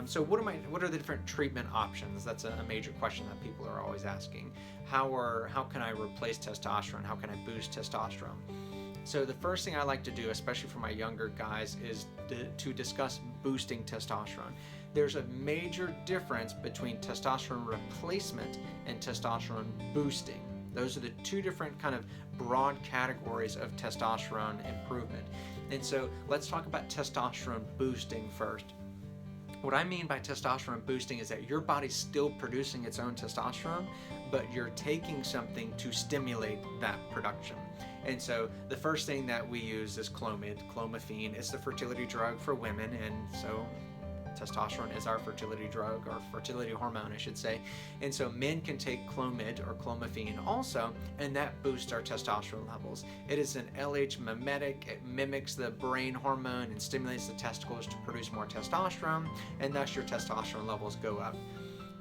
So what are the different treatment options? That's a major question that people are always asking. How can I replace testosterone? How can I boost testosterone? So the first thing I like to do, especially for my younger guys, is to discuss boosting testosterone. There's a major difference between testosterone replacement and testosterone boosting. Those are the two different kind of broad categories of testosterone improvement. And so let's talk about testosterone boosting first. What I mean by testosterone boosting is that your body's still producing its own testosterone, but you're taking something to stimulate that production. And so the first thing that we use is Clomid, clomiphene. It's the fertility drug for women, and so testosterone is our fertility drug, or fertility hormone, I should say. And so men can take Clomid or clomiphene also, and that boosts our testosterone levels. It is an LH mimetic. It mimics the brain hormone and stimulates the testicles to produce more testosterone, and thus your testosterone levels go up.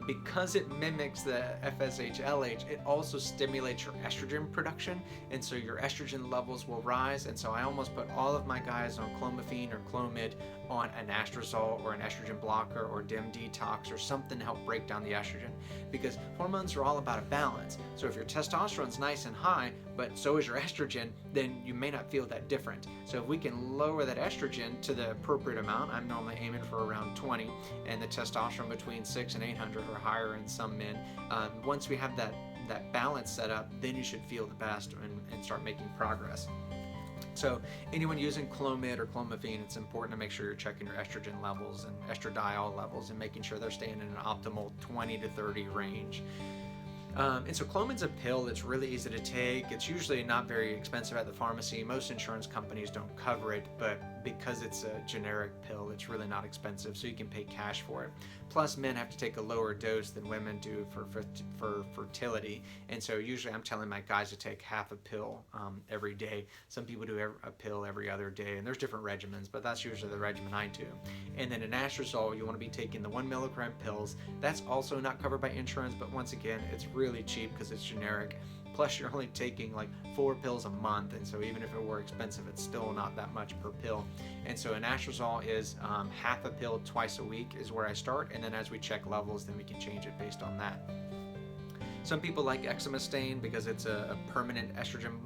Because it mimics the FSH-LH, it also stimulates your estrogen production, and so your estrogen levels will rise. And so I almost put all of my guys on clomiphene or Clomid on anastrozole or an estrogen blocker or dim detox or something to help break down the estrogen, because hormones are all about a balance. So if your testosterone's nice and high, but so is your estrogen, then you may not feel that different. So if we can lower that estrogen to the appropriate amount, I'm normally aiming for around 20, and the testosterone between 600 and 800 or higher in some men. Once we have that balance set up, then you should feel the best and start making progress. So anyone using Clomid or clomiphene, it's important to make sure you're checking your estrogen levels and estradiol levels and making sure they're staying in an optimal 20 to 30 range. And so Clomid's a pill that's really easy to take. It's usually not very expensive at the pharmacy. Most insurance companies don't cover it, but because it's a generic pill, it's really not expensive, so you can pay cash for it. Plus, men have to take a lower dose than women do for fertility, and so usually I'm telling my guys to take half a pill every day. Some people do a pill every other day, and there's different regimens, but that's usually the regimen I do. And then anastrozole, you want to be taking the 1 milligram pills. That's also not covered by insurance, but once again, it's really cheap because it's generic. Plus, you're only taking like 4 pills a month, and so even if it were expensive, it's still not that much per pill. And so anastrozole is half a pill twice a week is where I start, and then as we check levels, then we can change it based on that. Some people like exemestane because it's a permanent estrogen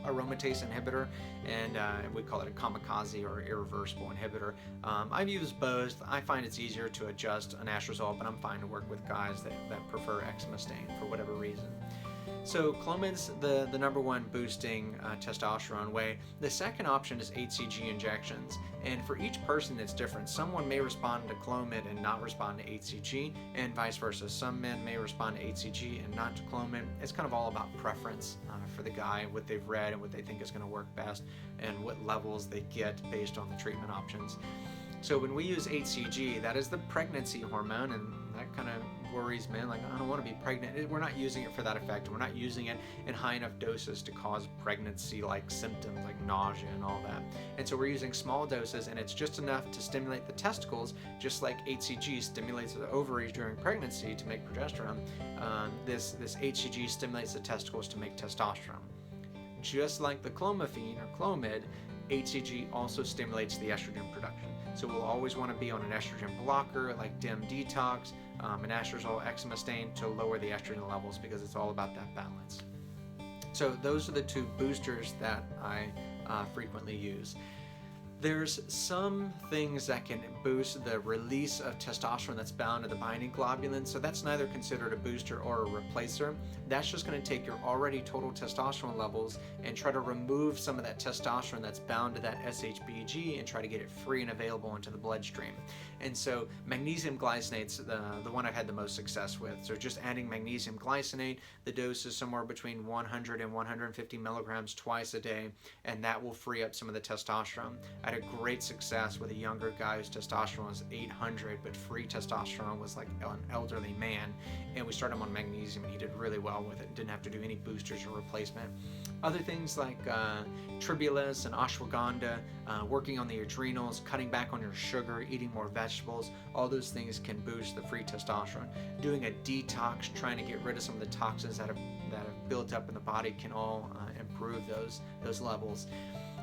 aromatase inhibitor, and we call it a kamikaze or irreversible inhibitor. I've used both. I find it's easier to adjust anastrozole, but I'm fine to work with guys that prefer exemestane for whatever reason. So Clomid's the number one boosting testosterone way. The second option is Hcg injections, and for each person it's different. Someone may respond to Clomid and not respond to Hcg, and vice versa. Some men may respond to Hcg and not to Clomid. It's kind of all about preference for the guy, what they've read and what they think is going to work best, and what levels they get based on the treatment options. So when we use Hcg, that is the pregnancy hormone, and that kind of worries men, like, I don't want to be pregnant. We're not using it for that effect. We're not using it in high enough doses to cause pregnancy-like symptoms like nausea and all that. And so we're using small doses, and it's just enough to stimulate the testicles, just like Hcg stimulates the ovaries during pregnancy to make progesterone. This Hcg stimulates the testicles to make testosterone. Just like the clomiphene or Clomid, Hcg also stimulates the estrogen production. So we'll always want to be on an estrogen blocker like dim detox, anastrozole, exemestane to lower the estrogen levels, because it's all about that balance. So those are the two boosters that I frequently use. There's some things that can boost the release of testosterone that's bound to the binding globulin, so that's neither considered a booster or a replacer. That's just going to take your already total testosterone levels and try to remove some of that testosterone that's bound to that SHBG and try to get it free and available into the bloodstream. And so magnesium glycinate's the one I've had the most success with. So just adding magnesium glycinate, the dose is somewhere between 100 and 150 milligrams twice a day, and that will free up some of the testosterone. I had a great success with a younger guy whose testosterone was 800, but free testosterone was like an elderly man, and we started him on magnesium, and he did really well with it. Didn't have to do any boosters or replacement. Other things like tribulus and ashwagandha, working on the adrenals, cutting back on your sugar, eating more vegetables, all those things can boost the free testosterone. Doing a detox, trying to get rid of some of the toxins that have built up in the body can all improve those levels.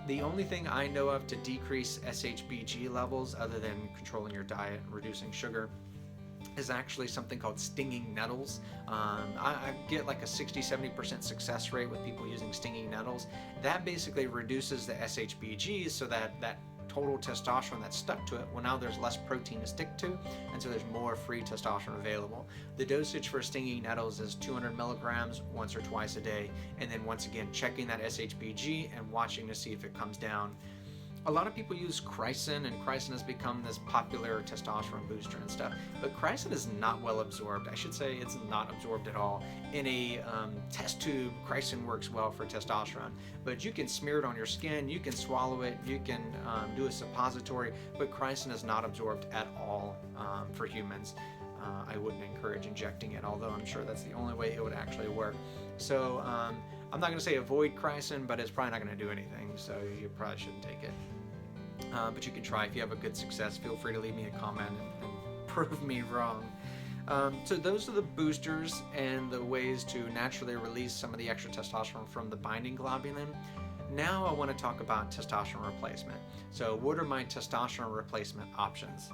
The only thing I know of to decrease Hcg levels, other than controlling your diet and reducing sugar, is actually something called stinging nettles. I get like a 60-70% success rate with people using stinging nettles. That basically reduces the SHBGs so that total testosterone that's stuck to it, well, now there's less protein to stick to, and so there's more free testosterone available. The dosage for stinging nettles is 200 milligrams once or twice a day, and then once again checking that SHBG and watching to see if it comes down. A lot of people use Chrysin, and Chrysin has become this popular testosterone booster and stuff, but Chrysin is not well absorbed. I should say it's not absorbed at all. In a test tube, Chrysin works well for testosterone, but you can smear it on your skin, you can swallow it, you can do a suppository, but Chrysin is not absorbed at all for humans. I wouldn't encourage injecting it, although I'm sure that's the only way it would actually work. So I'm not going to say avoid Chrysin, but it's probably not going to do anything, so you probably shouldn't take it. But you can try. If you have a good success, feel free to leave me a comment and prove me wrong. So those are the boosters and the ways to naturally release some of the extra testosterone from the binding globulin. Now I want to talk about testosterone replacement. So what are my testosterone replacement options?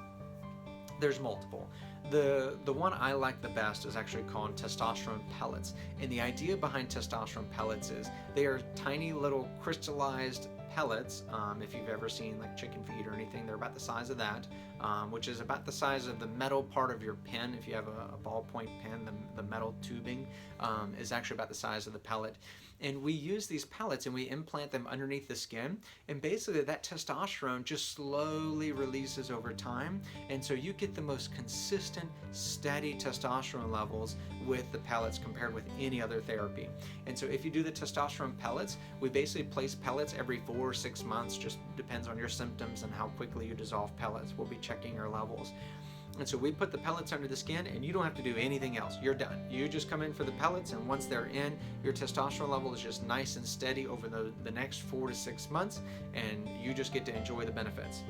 There's multiple. The one I like the best is actually called testosterone pellets. And the idea behind testosterone pellets is they are tiny little crystallized pellets. If you've ever seen like chicken feed or anything, they're about the size of that, which is about the size of the metal part of your pen. If you have a ballpoint pen, the metal tubing is actually about the size of the pellet. And we use these pellets and we implant them underneath the skin, and basically that testosterone just slowly releases over time, and so you get the most consistent, steady testosterone levels with the pellets compared with any other therapy. And so if you do the testosterone pellets, we basically place pellets every 4 or 6 months, just depends on your symptoms and how quickly you dissolve pellets. We'll be checking your levels. And so we put the pellets under the skin, and you don't have to do anything else. You're done. You just come in for the pellets, and once they're in, your testosterone level is just nice and steady over the next 4 to 6 months, and you just get to enjoy the benefits.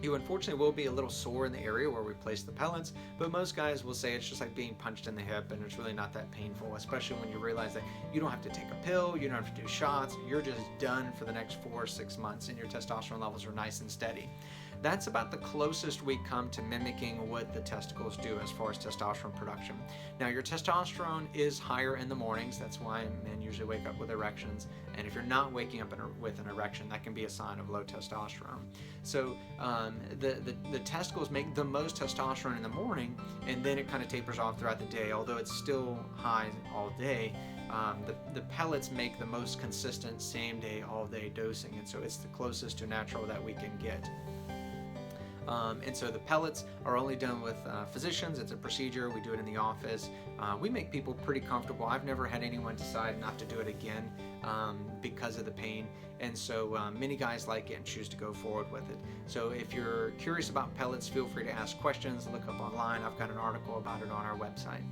You unfortunately will be a little sore in the area where we place the pellets, but most guys will say it's just like being punched in the hip, and it's really not that painful, especially when you realize that you don't have to take a pill, you don't have to do shots, you're just done for the next 4 or 6 months, and your testosterone levels are nice and steady. That's about the closest we come to mimicking what the testicles do as far as testosterone production. Now, your testosterone is higher in the mornings. That's why men usually wake up with erections. And if you're not waking up with an erection, that can be a sign of low testosterone. So the testicles make the most testosterone in the morning, and then it kind of tapers off throughout the day. Although it's still high all day, the pellets make the most consistent same day, all day dosing. And so it's the closest to natural that we can get. And so the pellets are only done with physicians. It's a procedure. We do it in the office. We make people pretty comfortable. I've never had anyone decide not to do it again because of the pain. And so many guys like it and choose to go forward with it. So if you're curious about pellets, feel free to ask questions, look up online. I've got an article about it on our website.